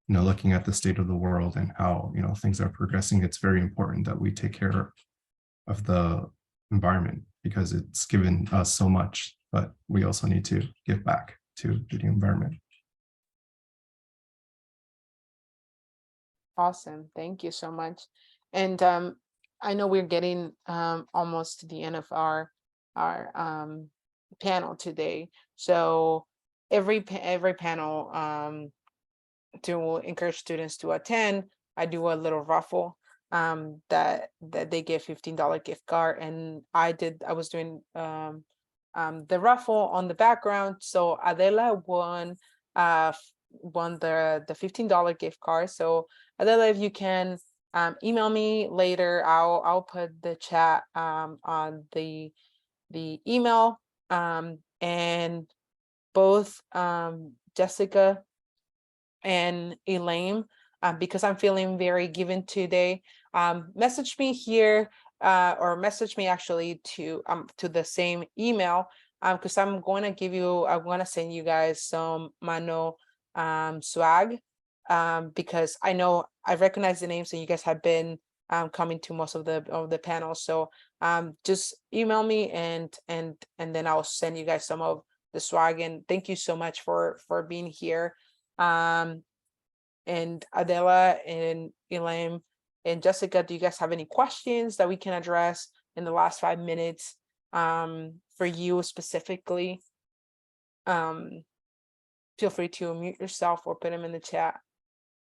looking at the state of the world and how things are progressing, it's very important that we take care of the environment because it's given us so much, but we also need to give back to the environment. Awesome. Thank you so much. And I know we're getting almost to the end of our panel today. So every panel to encourage students to attend, I do a little raffle that they get $15 gift card, and I was doing the raffle on the background. So Adela won the $15 gift card. So Adela, if you can email me later, I'll put the chat on the email, and both Jessica and Elaine, because I'm feeling very given today, message me here or message me actually to the same email, because I'm going to send you guys some Mano swag, because I know I recognize the names and you guys have been coming to most of the panels. So just email me and then I'll send you guys some of the swag. And thank you so much for being here. And Adela and Elaine and Jessica, do you guys have any questions that we can address in the last 5 minutes for you specifically? Feel free to mute yourself or put them in the chat.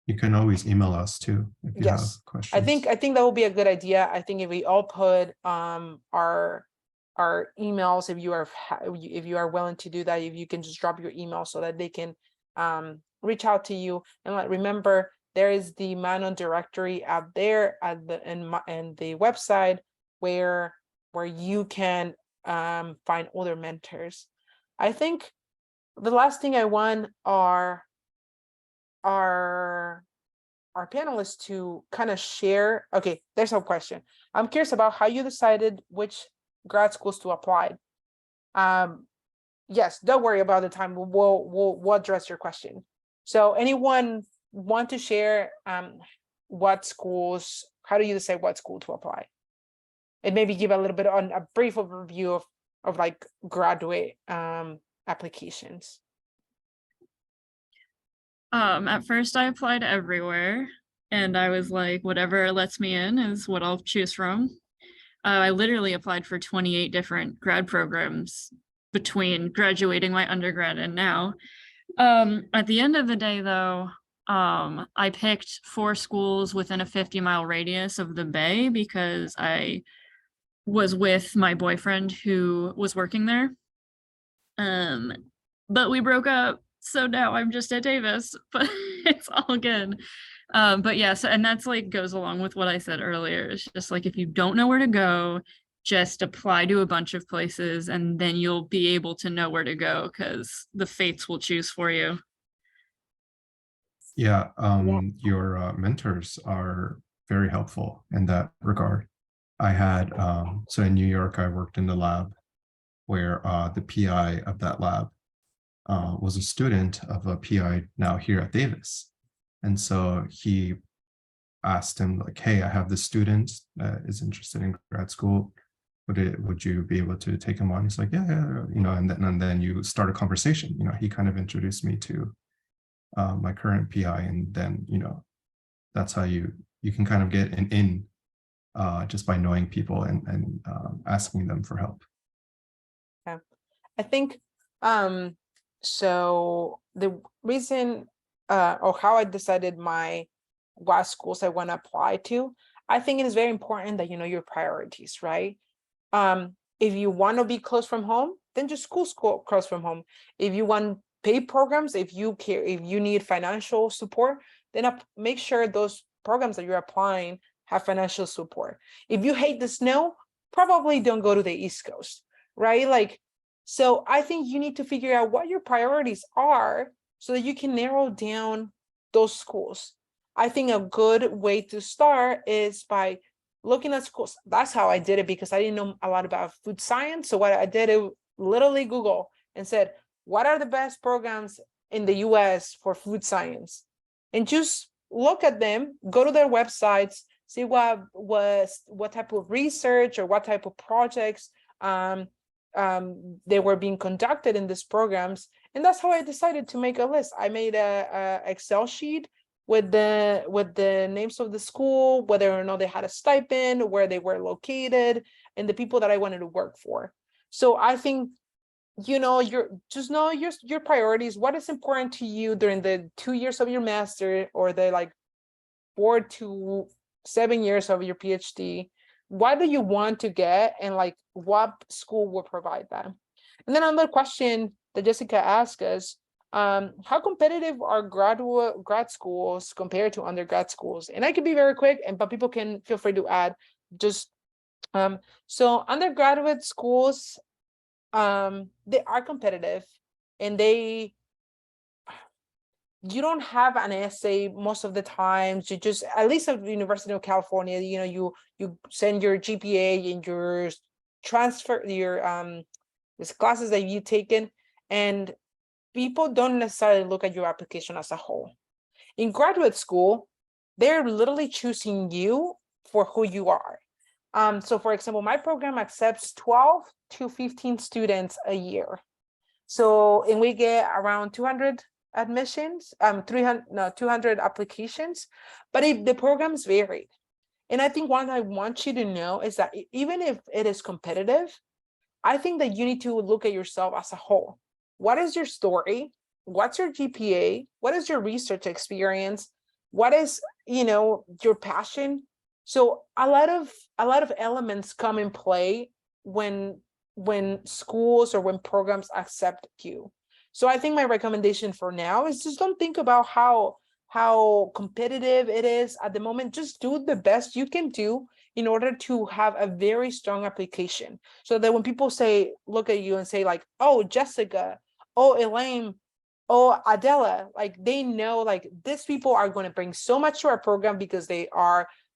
You can always email us too if you have Yes, questions. I think that will be a good idea. I think if we all put our emails, if you are willing to do that, if you can just drop your email so that they can reach out to you. And remember, there is the Mano directory out there at the website where you can find other mentors. I think the last thing I want our panelists to kind of share. Okay, there's a question. I'm curious about how you decided which grad schools to apply. Yes, don't worry about the time. We'll address your question. So anyone want to share what schools, how do you decide what school to apply? And maybe give a little bit on a brief overview of like graduate applications. At first I applied everywhere, And I was like, whatever lets me in is what I'll choose from. I literally applied for 28 different grad programs between graduating my undergrad and now. At the end of the day, though, I picked 4 schools within a 50-mile radius of the Bay because I was with my boyfriend who was working there. But we broke up, so now I'm just at Davis, but it's all good. But yeah, so and that's like goes along with what I said earlier. It's just like if you don't know where to go, just apply to a bunch of places and then you'll be able to know where to go because the fates will choose for you. Yeah, Yeah. your mentors are very helpful in that regard. I had, so in New York, I worked in the lab where the PI of that lab was a student of a PI now here at Davis. And so he asked him like, hey, I have this student that is interested in grad school. Would you be able to take him on? He's like, yeah, you know, and then you start a conversation. You know, he kind of introduced me to my current PI, and then, you know, that's how you can kind of get an in just by knowing people and asking them for help. Yeah. I think so the reason or how I decided what schools I want to apply to, I think it is very important that you know your priorities, right? If you want to be close from home, then just school close from home. If you want paid programs, if you need financial support, then make sure those programs that you're applying have financial support. If you hate the snow, probably don't go to the East Coast, right? Like, so I think you need to figure out what your priorities are so that you can narrow down those schools. I think a good way to start is by looking at schools. That's how I did it because I didn't know a lot about food science. So what I did, it literally Google and said, what are the best programs in the US for food science? And just look at them, go to their websites, see what type of research or what type of projects they were being conducted in these programs. And that's how I decided to make a list. I made a Excel sheet with the names of the school, whether or not they had a stipend, where they were located, and the people that I wanted to work for. So I think, you know, your priorities, what is important to you during the 2 years of your master or the like 4 to 7 years of your PhD. What do you want to get, and like what school will provide that? And then another question that Jessica asked us, how competitive are grad schools compared to undergrad schools? And I can be very quick, but people can feel free to add. Just so undergraduate schools, they are competitive, and you don't have an essay most of the times. You just, at least at the University of California, you know, you send your GPA and your transfer, your these classes that you've taken, and people don't necessarily look at your application as a whole. In graduate school, they're literally choosing you for who you are. So for example, my program accepts 12 to 15 students a year. So, and we get around 200 admissions, 200 applications, but the programs varied. And I think what I want you to know is that even if it is competitive, I think that you need to look at yourself as a whole. What is your story? What's your GPA? What is your research experience? What is, you know, your passion? So a lot of elements come in play when schools or when programs accept you. So I think my recommendation for now is just don't think about how competitive it is at the moment. Just do the best you can do in order to have a very strong application, so that when people look at you and say like, oh, Jessica, oh, Elaine, oh, Adela, like they know like these people are going to bring so much to our program because they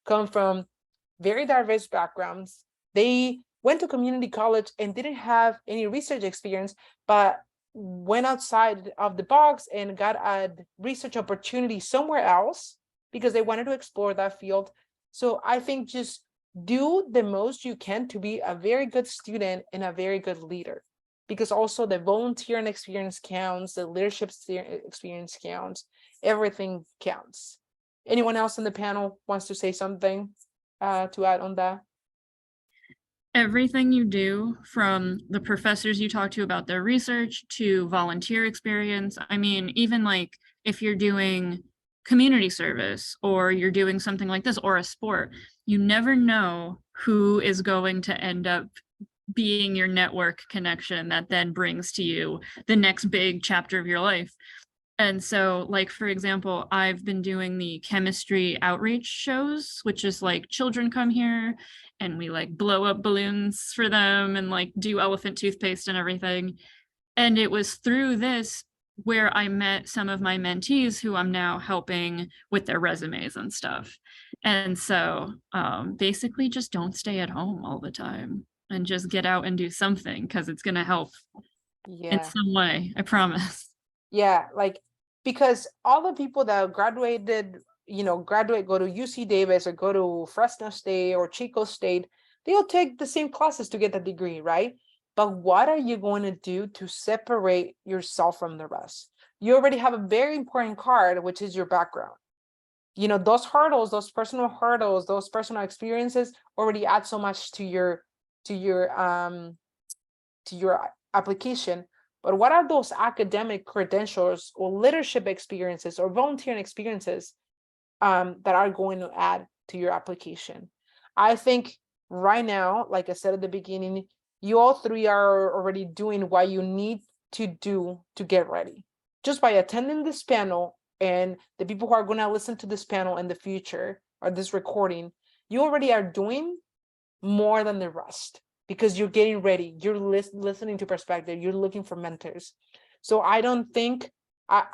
come from very diverse backgrounds. They went to community college and didn't have any research experience, but went outside of the box and got a research opportunity somewhere else because they wanted to explore that field. So I think just do the most you can to be a very good student and a very good leader, because also the volunteering experience counts, the leadership experience counts, everything counts. Anyone else in the panel wants to say something to add on that? Everything you do, from the professors you talk to about their research to volunteer experience. I mean, even like if you're doing community service or you're doing something like this or a sport, you never know who is going to end up being your network connection that then brings to you the next big chapter of your life. And so, like, for example, I've been doing the chemistry outreach shows, which is like children come here and we like blow up balloons for them and like do elephant toothpaste and everything. And it was through this where I met some of my mentees who I'm now helping with their resumes and stuff. And so basically just don't stay at home all the time and just get out and do something, because it's going to help in Yeah. some way, I promise. Yeah, like, because all the people that graduated, go to UC Davis or go to Fresno State or Chico State, they'll take the same classes to get the degree, right? But what are you going to do to separate yourself from the rest? You already have a very important card, which is your background. Those hurdles, those personal hurdles, those personal experiences already add so much to your application. But what are those academic credentials or leadership experiences or volunteering experiences that are going to add to your application? I think right now, like I said at the beginning, you all three are already doing what you need to do to get ready. Just by attending this panel, and the people who are going to listen to this panel in the future or this recording, you already are doing more than the rest, because you're getting ready, you're listening to perspective, you're looking for mentors. So I don't think I'm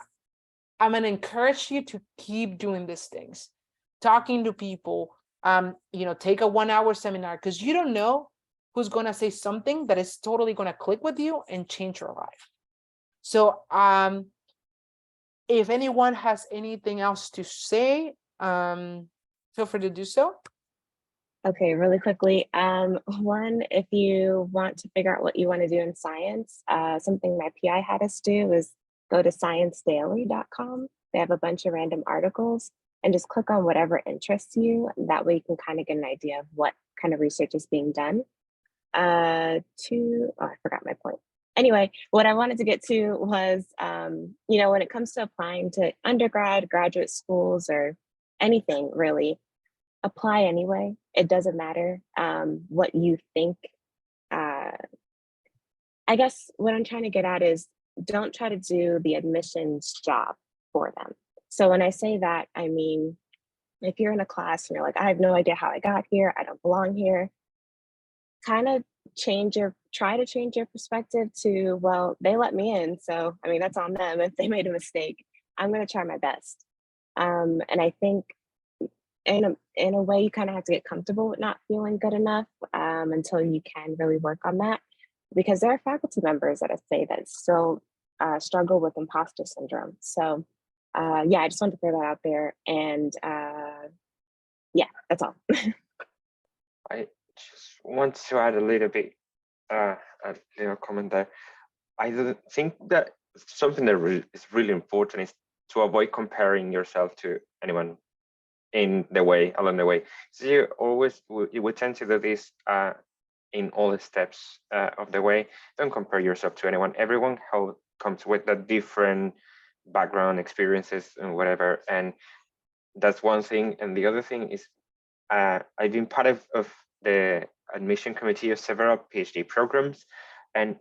gonna encourage you to keep doing these things, talking to people, take a 1-hour seminar, because you don't know who's gonna say something that is totally gonna click with you and change your life. So if anyone has anything else to say, feel free to do so. Okay, really quickly. One, if you want to figure out what you want to do in science, something my PI had us do is go to sciencedaily.com. They have a bunch of random articles and just click on whatever interests you. That way you can kind of get an idea of what kind of research is being done. I forgot my point. Anyway, what I wanted to get to was, when it comes to applying to undergrad, graduate schools, or anything really, apply anyway. It doesn't matter what you think. I guess what I'm trying to get at is, don't try to do the admissions job for them. So when I say that, I mean, if you're in a class and you're like, I have no idea how I got here, I don't belong here, kind of try to change your perspective to, well, they let me in, so I mean, that's on them. If they made a mistake, I'm going to try my best. And I think in a way, you kind of have to get comfortable with not feeling good enough until you can really work on that, because there are faculty members that I say that still struggle with imposter syndrome. So I just wanted to throw that out there, and that's all. I just want to add a little bit, a little comment there. I think that something that is really important is to avoid comparing yourself to anyone along the way. So you would tend to do this in all the steps of the way. Don't compare yourself to anyone. Everyone comes with a different background, experiences, and whatever. And that's one thing. And the other thing is, I've been part of the admission committee of several PhD programs, and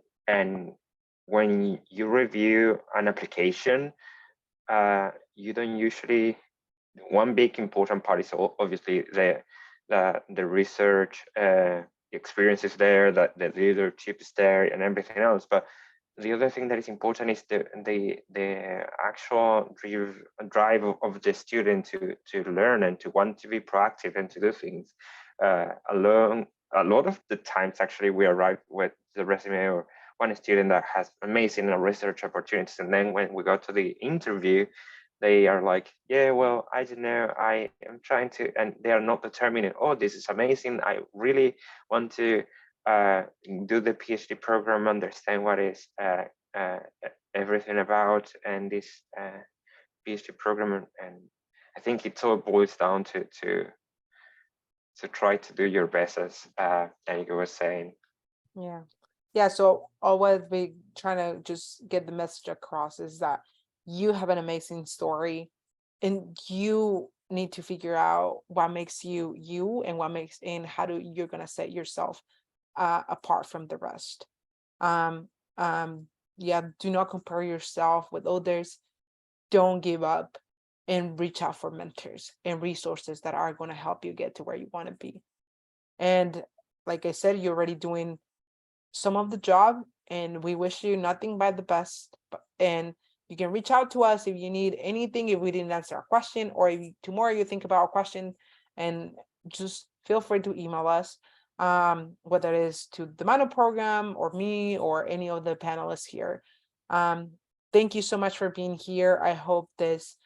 when you review an application, you don't usually. One big important part is obviously the research experience is there, that the leadership is there, and everything else. But the other thing that is important is the actual drive of the student to learn and to want to be proactive and to do things. A lot of the times, actually, we arrive with the resume or one student that has amazing research opportunities, and then when we go to the interview, they are like, yeah, well, I don't know, I am trying to, and they are not determining, oh, this is amazing, I really want to do the PhD program, understand what is everything about and this PhD program. And I think it all boils down to try to do your best, as Annika was saying. Yeah, so always we trying to just get the message across is that you have an amazing story, and you need to figure out what makes you you, and what makes, and how do you're gonna set yourself apart from the rest. um yeah, do not compare yourself with others. Don't give up, and reach out for mentors and resources that are going to help you get to where you want to be. And like I said, you're already doing some of the job, and we wish you nothing but the best. And you can reach out to us if you need anything, if we didn't answer a question, or if tomorrow you think about a question, and just feel free to email us, whether it is to the Mano program or me or any of the panelists here. Thank you so much for being here. I hope this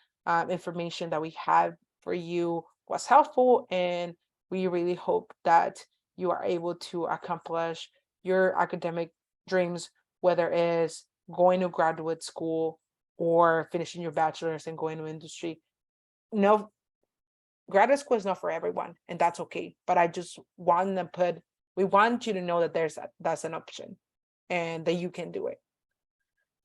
information that we have for you was helpful, and we really hope that you are able to accomplish your academic dreams, whether it is going to graduate school or finishing your bachelor's and going to industry. No, graduate school is not for everyone, and that's okay. But I just want to we want you to know that that's an option, and that you can do it.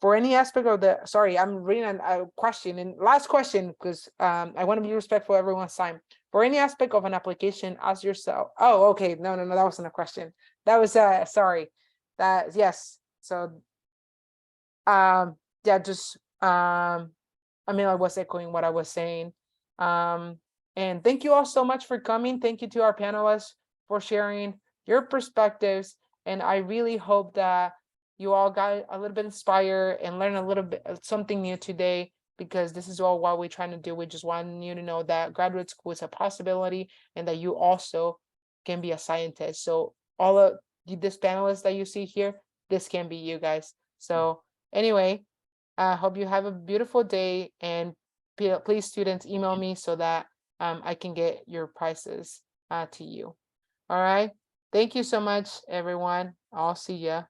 For any aspect of the, sorry, I'm reading a question, and last question, because I want to be respectful of everyone's time. For any aspect of an application, ask yourself, oh, okay, no, that wasn't a question. That was, sorry, that, yes. So, yeah, just, I mean, I was echoing what I was saying. And thank you all so much for coming. Thank you to our panelists for sharing your perspectives. And I really hope that you all got a little bit inspired and learn a little bit something new today, because this is all what we're trying to do. We just want you to know that graduate school is a possibility, and that you also can be a scientist. So all of this panelists that you see here, this can be you guys. So anyway, I hope you have a beautiful day, and please, students, email me so that I can get your prices to you. All right. Thank you so much, everyone. I'll see ya.